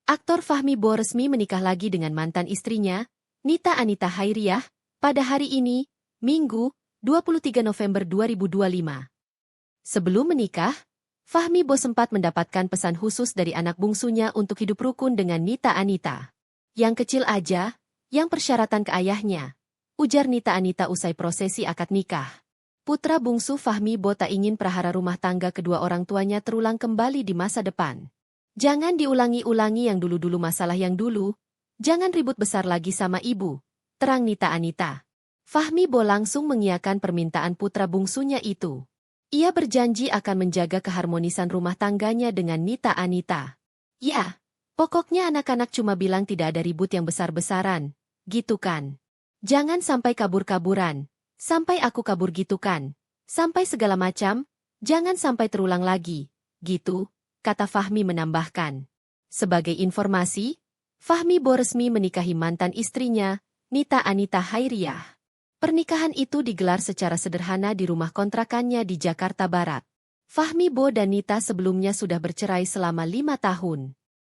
Aktor Fahmi Bo resmi menikah lagi dengan mantan istrinya, Nita Anita Hairiah, pada hari ini, Minggu, 23 November 2025. Sebelum menikah, Fahmi Bo sempat mendapatkan pesan khusus dari anak bungsunya untuk hidup rukun dengan Nita Anita. Yang kecil aja, yang persyaratan ke ayahnya, ujar Nita Anita usai prosesi akad nikah. Putra bungsu Fahmi Bo tak ingin prahara rumah tangga kedua orang tuanya terulang kembali di masa depan. Jangan diulangi-ulangi yang dulu-dulu masalah yang dulu, jangan ribut besar lagi sama ibu, terang Nita Anita. Fahmi Bo langsung mengiyakan permintaan putra bungsunya itu. Ia berjanji akan menjaga keharmonisan rumah tangganya dengan Nita Anita. Ya, pokoknya anak-anak cuma bilang tidak ada ribut yang besar-besaran, gitu kan. Jangan sampai kabur-kaburan, sampai aku kabur gitu kan, sampai segala macam, jangan sampai terulang lagi, gitu. Kata Fahmi menambahkan. Sebagai informasi, Fahmi Bo resmi menikahi mantan istrinya, Nita Anita Hairiah. Pernikahan itu digelar secara sederhana di rumah kontrakannya di Jakarta Barat. Fahmi Bo dan Nita sebelumnya sudah bercerai selama 5 tahun.